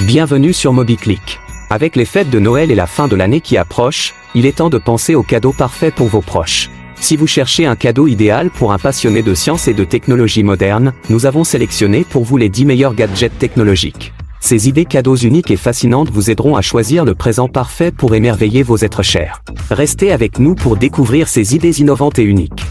Bienvenue sur MobiClick. Avec les fêtes de Noël et la fin de l'année qui approche, il est temps de penser au cadeau parfait pour vos proches. Si vous cherchez un cadeau idéal pour un passionné de science et de technologie moderne, nous avons sélectionné pour vous les 10 meilleurs gadgets technologiques. Ces idées cadeaux uniques et fascinantes vous aideront à choisir le présent parfait pour émerveiller vos êtres chers. Restez avec nous pour découvrir ces idées innovantes et uniques.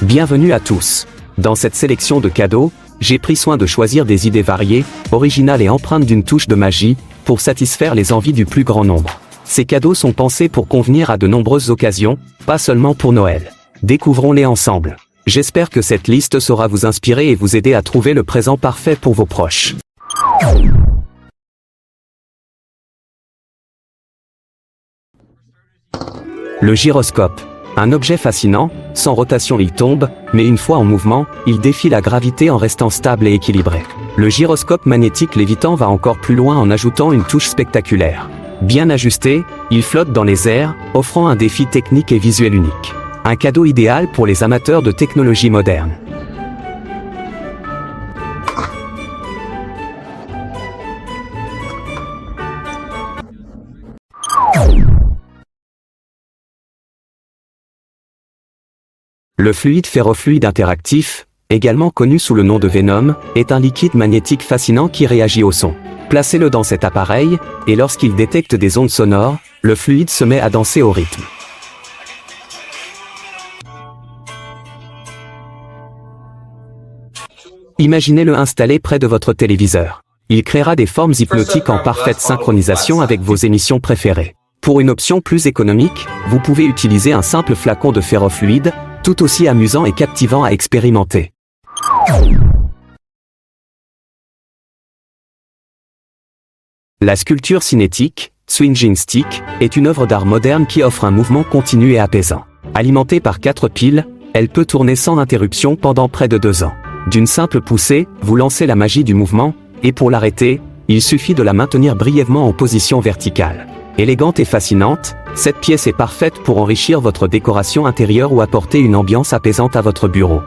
Bienvenue à tous. Dans cette sélection de cadeaux, j'ai pris soin de choisir des idées variées, originales et empreintes d'une touche de magie, pour satisfaire les envies du plus grand nombre. Ces cadeaux sont pensés pour convenir à de nombreuses occasions, pas seulement pour Noël. Découvrons-les ensemble. J'espère que cette liste saura vous inspirer et vous aider à trouver le présent parfait pour vos proches. Le gyroscope. Un objet fascinant, sans rotation il tombe, mais une fois en mouvement, il défie la gravité en restant stable et équilibré. Le gyroscope magnétique lévitant va encore plus loin en ajoutant une touche spectaculaire. Bien ajusté, il flotte dans les airs, offrant un défi technique et visuel unique. Un cadeau idéal pour les amateurs de technologie moderne. Le fluide ferrofluide interactif, également connu sous le nom de Venom, est un liquide magnétique fascinant qui réagit au son. Placez-le dans cet appareil, et lorsqu'il détecte des ondes sonores, le fluide se met à danser au rythme. Imaginez-le installé près de votre téléviseur. Il créera des formes hypnotiques en parfaite synchronisation avec vos émissions préférées. Pour une option plus économique, vous pouvez utiliser un simple flacon de ferrofluide, tout aussi amusant et captivant à expérimenter. La sculpture cinétique, Swinging Stick, est une œuvre d'art moderne qui offre un mouvement continu et apaisant. Alimentée par 4 piles, elle peut tourner sans interruption pendant près de 2 ans. D'une simple poussée, vous lancez la magie du mouvement, et pour l'arrêter, il suffit de la maintenir brièvement en position verticale. Élégante et fascinante, cette pièce est parfaite pour enrichir votre décoration intérieure ou apporter une ambiance apaisante à votre bureau.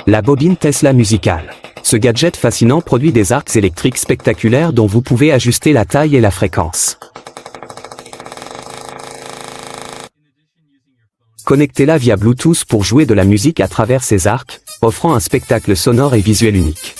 La bobine Tesla musicale. Ce gadget fascinant produit des arcs électriques spectaculaires dont vous pouvez ajuster la taille et la fréquence. Connectez-la via Bluetooth pour jouer de la musique à travers ces arcs, offrant un spectacle sonore et visuel unique.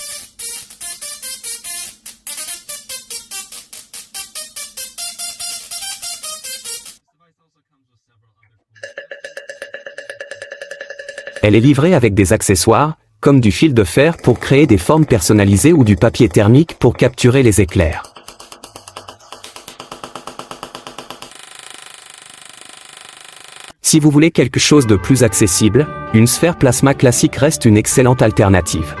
Elle est livrée avec des accessoires, comme du fil de fer pour créer des formes personnalisées ou du papier thermique pour capturer les éclairs. Si vous voulez quelque chose de plus accessible, une sphère plasma classique reste une excellente alternative.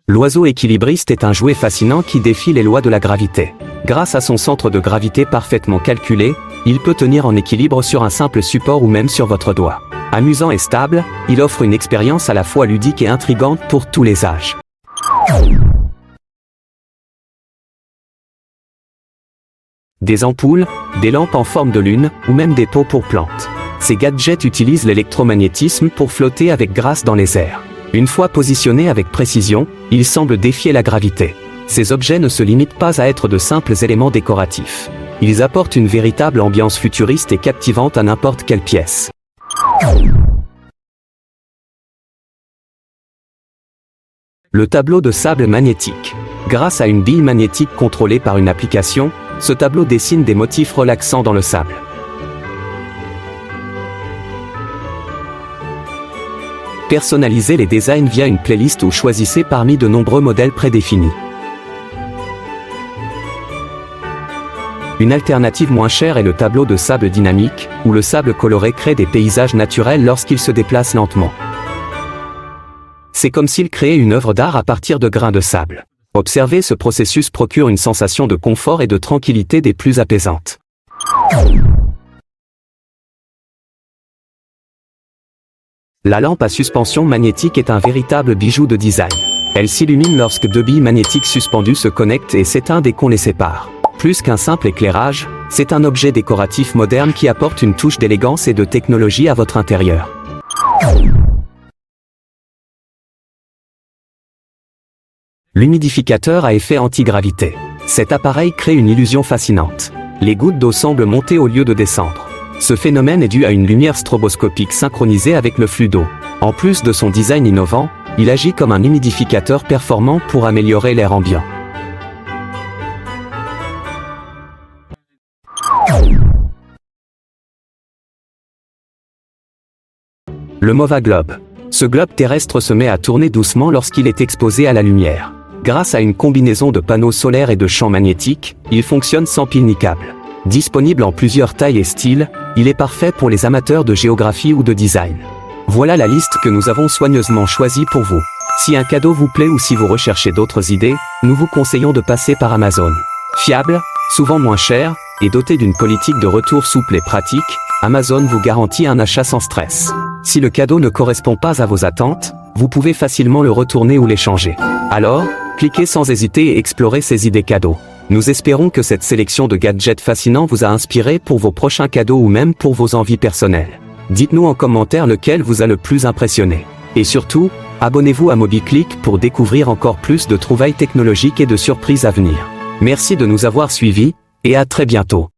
L'oiseau équilibriste est un jouet fascinant qui défie les lois de la gravité. Grâce à son centre de gravité parfaitement calculé, il peut tenir en équilibre sur un simple support ou même sur votre doigt. Amusant et stable, il offre une expérience à la fois ludique et intrigante pour tous les âges. Des ampoules, des lampes en forme de lune, ou même des pots pour plantes. Ces gadgets utilisent l'électromagnétisme pour flotter avec grâce dans les airs. Une fois positionnés avec précision, ils semblent défier la gravité. Ces objets ne se limitent pas à être de simples éléments décoratifs. Ils apportent une véritable ambiance futuriste et captivante à n'importe quelle pièce. Le tableau de sable magnétique. Grâce à une bille magnétique contrôlée par une application, ce tableau dessine des motifs relaxants dans le sable. Personnalisez les designs via une playlist ou choisissez parmi de nombreux modèles prédéfinis. Une alternative moins chère est le tableau de sable dynamique, où le sable coloré crée des paysages naturels lorsqu'il se déplace lentement. C'est comme s'il créait une œuvre d'art à partir de grains de sable. Observer ce processus procure une sensation de confort et de tranquillité des plus apaisantes. La lampe à suspension magnétique est un véritable bijou de design. Elle s'illumine lorsque deux billes magnétiques suspendues se connectent et s'éteint dès qu'on les sépare. Plus qu'un simple éclairage, c'est un objet décoratif moderne qui apporte une touche d'élégance et de technologie à votre intérieur. L'humidificateur à effet anti-gravité. Cet appareil crée une illusion fascinante. Les gouttes d'eau semblent monter au lieu de descendre. Ce phénomène est dû à une lumière stroboscopique synchronisée avec le flux d'eau. En plus de son design innovant, il agit comme un humidificateur performant pour améliorer l'air ambiant. Le MOVA Globe. Ce globe terrestre se met à tourner doucement lorsqu'il est exposé à la lumière. Grâce à une combinaison de panneaux solaires et de champs magnétiques, il fonctionne sans pile ni câble. Disponible en plusieurs tailles et styles, il est parfait pour les amateurs de géographie ou de design. Voilà la liste que nous avons soigneusement choisie pour vous. Si un cadeau vous plaît ou si vous recherchez d'autres idées, nous vous conseillons de passer par Amazon. Fiable, souvent moins cher, et doté d'une politique de retour souple et pratique, Amazon vous garantit un achat sans stress. Si le cadeau ne correspond pas à vos attentes, vous pouvez facilement le retourner ou l'échanger. Alors, cliquez sans hésiter et explorez ces idées cadeaux. Nous espérons que cette sélection de gadgets fascinants vous a inspiré pour vos prochains cadeaux ou même pour vos envies personnelles. Dites-nous en commentaire lequel vous a le plus impressionné. Et surtout, abonnez-vous à MobiClick pour découvrir encore plus de trouvailles technologiques et de surprises à venir. Merci de nous avoir suivis, et à très bientôt.